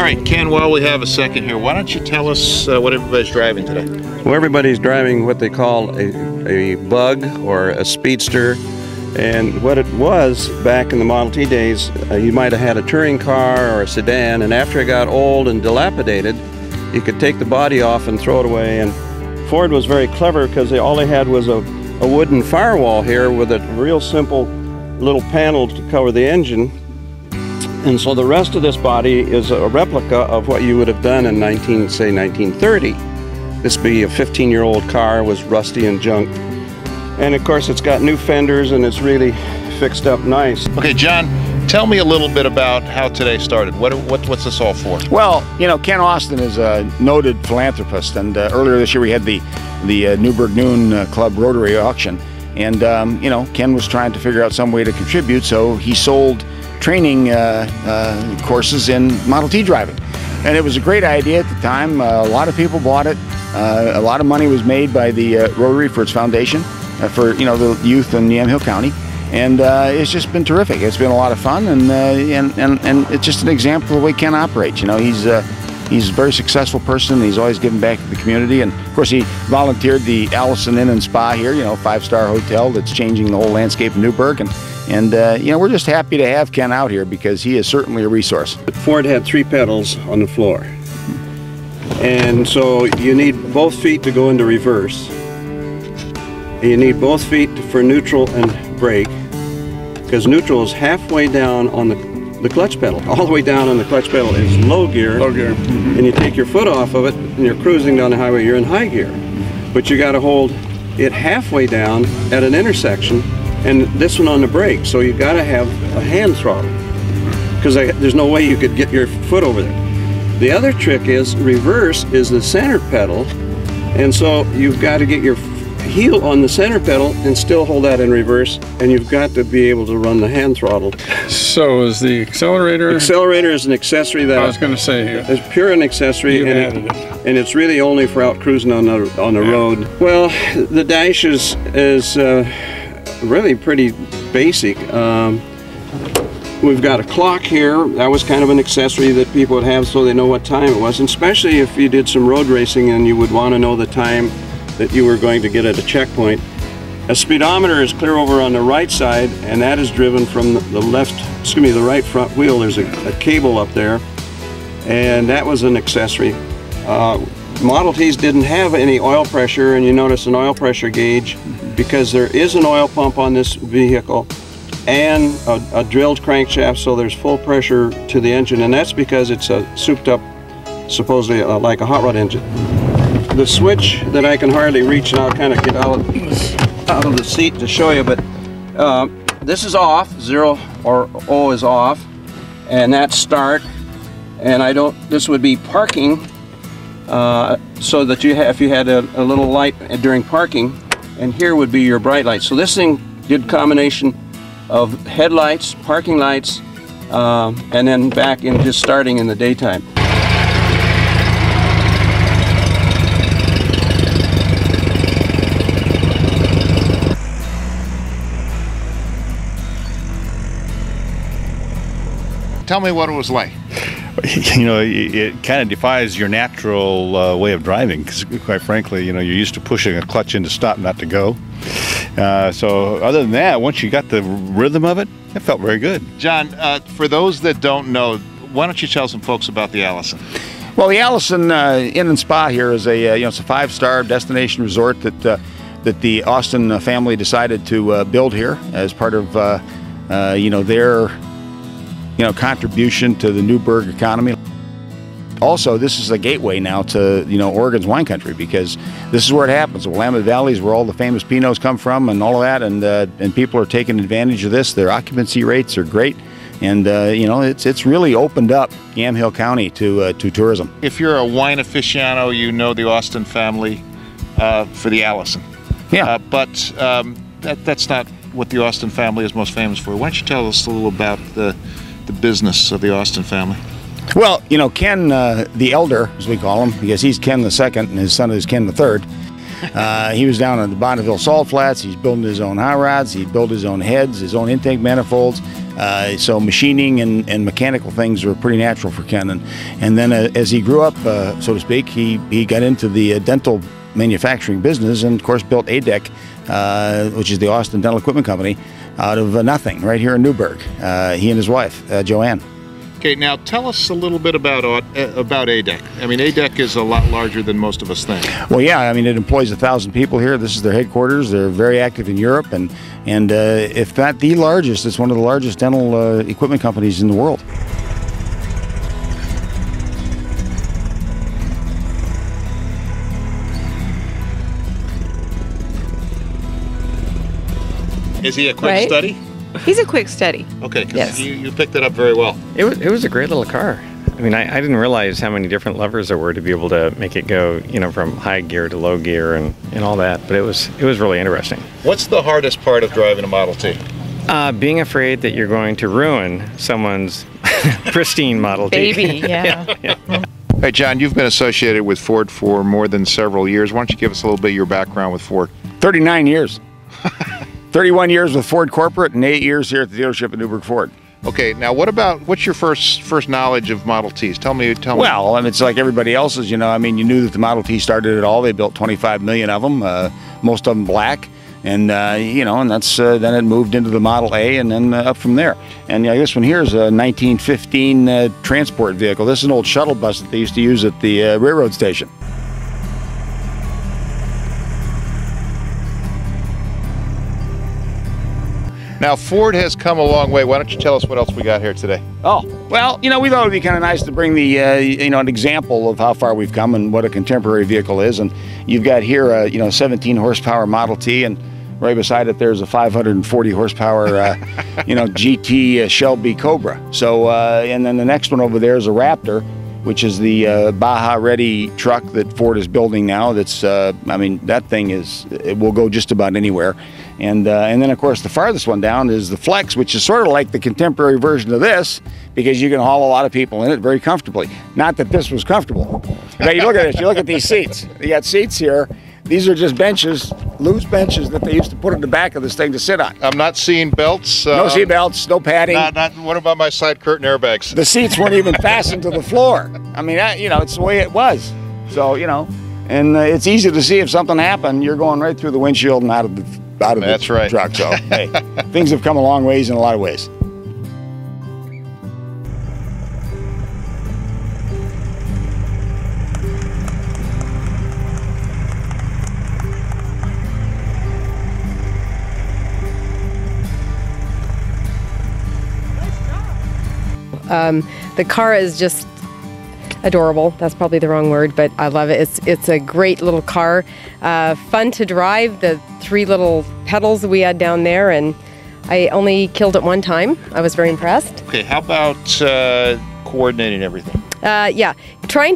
right, Ken, while we have a second here, why don't you tell us what everybody's driving today? Well, everybody's driving what they call a bug or a speedster. And what it was back in the Model T days, you might have had a touring car or a sedan, and after it got old and dilapidated, you could take the body off and throw it away. And Ford was very clever because all they had was a wooden firewall here with a real simple little panel to cover the engine. And so the rest of this body is a replica of what you would have done in 1930. This would be a 15-year-old car, was rusty and junk. And of course it's got new fenders and it's really fixed up nice. Okay, John, tell me a little bit about how today started. What's this all for? Well, you know, Ken Austin is a noted philanthropist, and earlier this year we had the Newburgh Noon Club Rotary auction, and you know, Ken was trying to figure out some way to contribute, so he sold training courses in Model T driving. And it was a great idea at the time. A lot of people bought it. A lot of money was made by the Rotary for its foundation. For, you know, the youth in Yamhill County, and it's just been terrific. It's been a lot of fun, and it's just an example of the way Ken operates. You know, he's a very successful person. He's always giving back to the community, and of course he volunteered the Allison Inn and Spa here. You know, 5-star hotel that's changing the whole landscape of Newburgh, and you know, we're just happy to have Ken out here because he is certainly a resource. Ford had 3 pedals on the floor, and so you need both feet to go into reverse. You need both feet for neutral and brake, because neutral is halfway down on the clutch pedal. All the way down on the clutch pedal is low gear. Low gear. Mm-hmm. And you take your foot off of it and you're cruising down the highway, you're in high gear. But you got to hold it halfway down at an intersection, and this one on the brake. So you've got to have a hand throttle, because there's no way you could get your foot over there. The other trick is reverse is the center pedal, and so you've got to get your heel on the center pedal and still hold that in reverse, and you've got to be able to run the hand throttle. So is the accelerator? Accelerator is an accessory that I was going to say it's pure an accessory, and it's really only for out cruising on the road. Well, the dash is really pretty basic. We've got a clock here. That was kind of an accessory that people would have so they know what time it was, and especially if you did some road racing and you would want to know the time that you were going to get at a checkpoint. A speedometer is clear over on the right side, and that is driven from the right front wheel. There's a cable up there, and that was an accessory. Model Ts didn't have any oil pressure, and you notice an oil pressure gauge because there is an oil pump on this vehicle and a drilled crankshaft, so there's full pressure to the engine, and that's because it's a souped up, supposedly like a hot rod engine. The switch that I can hardly reach, and I'll kind of get out of the seat to show you, but this is off, 0 or O is off, and that's start, and this would be parking, so that if you had a little light during parking, and here would be your bright lights. So this thing did combination of headlights, parking lights, and then back in just starting in the daytime. Tell me what it was like. You know, it kind of defies your natural way of driving, because quite frankly, you know, you're used to pushing a clutch in to stop, not to go. So other than that, once you got the rhythm of it, it felt very good. John, for those that don't know, why don't you tell some folks about the Allison? Well, the Allison Inn and Spa here is it's a 5-star destination resort that the Austin family decided to build here as part of their contribution to the Newburgh economy. Also, this is a gateway now to, Oregon's wine country, because this is where it happens. The Willamette Valley is where all the famous Pinots come from and all of that, and people are taking advantage of this. Their occupancy rates are great, and it's really opened up Yamhill County to tourism. If you're a wine aficionado, you know the Austin family for the Allison. Yeah. But that's not what the Austin family is most famous for. Why don't you tell us a little about the business of the Austin family? Well, Ken the Elder, as we call him, because he's Ken the Second and his son is Ken the Third. He was down at the Bonneville Salt Flats. He's building his own hot rods. He built his own heads, his own intake manifolds. So machining and mechanical things were pretty natural for Ken. And then as he grew up, so to speak, he got into the dental manufacturing business and, of course, built ADEC, which is the Austin Dental Equipment Company, out of nothing right here in Newburgh. He and his wife, Joanne. Okay, now tell us a little bit about ADEC. I mean, ADEC is a lot larger than most of us think. Well, yeah, I mean, it employs 1,000 people here. This is their headquarters. They're very active in Europe, and if not the largest, it's one of the largest dental equipment companies in the world. Is he a quick study? He's a quick study. Okay, because yes. you picked it up very well. It was a great little car. I mean, I didn't realize how many different levers there were to be able to make it go, you know, from high gear to low gear and all that. But it was really interesting. What's the hardest part of driving a Model T? Being afraid that you're going to ruin someone's pristine Model T. Baby, yeah. Hey, John, you've been associated with Ford for more than several years. Why don't you give us a little bit of your background with Ford? 39 years. 31 years with Ford Corporate and 8 years here at the dealership at Newburgh Ford. Okay, now what's your first knowledge of Model Ts? Tell me. Well, I mean, it's like everybody else's, you know. I mean, you knew that the Model T started it all. They built 25 million of them, most of them black. And, you know, and that's then it moved into the Model A and then up from there. And this one here is a 1915 transport vehicle. This is an old shuttle bus that they used to use at the railroad station. Now, Ford has come a long way. Why don't you tell us what else we got here today? Oh, well, you know, we thought it would be kind of nice to bring the, you know, an example of how far we've come and what a contemporary vehicle is. And you've got here, you know, 17 horsepower Model T, and right beside it there's a 540 horsepower, you know, GT Shelby Cobra. So, and then the next one over there is a Raptor, which is the Baja-ready truck that Ford is building now. That's, I mean, that thing it will go just about anywhere. And then, of course, the farthest one down is the Flex, which is sort of like the contemporary version of this, because you can haul a lot of people in it very comfortably. Not that this was comfortable. But you look at this, you look at these seats. You got seats here. These are just benches, loose benches that they used to put in the back of this thing to sit on. I'm not seeing belts. No seat belts, no padding. What about my side curtain airbags? The seats weren't even fastened to the floor. I mean, you know, it's the way it was. So, you know, and it's easy to see if something happened, you're going right through the windshield and out of the That's right. truck. So, hey, things have come a long ways in a lot of ways. The car is just adorable. That's probably the wrong word, but I love it. It's a great little car. Fun to drive. The 3 little pedals we had down there, and I only killed it one time. I was very impressed. Okay, how about coordinating everything? Yeah, trying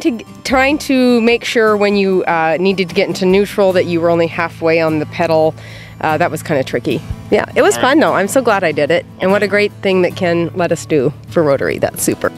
to make sure when you needed to get into neutral that you were only halfway on the pedal. That was kind of tricky. Yeah, it was fun though. I'm so glad I did it. And what a great thing that Ken let us do for Rotary. That's super.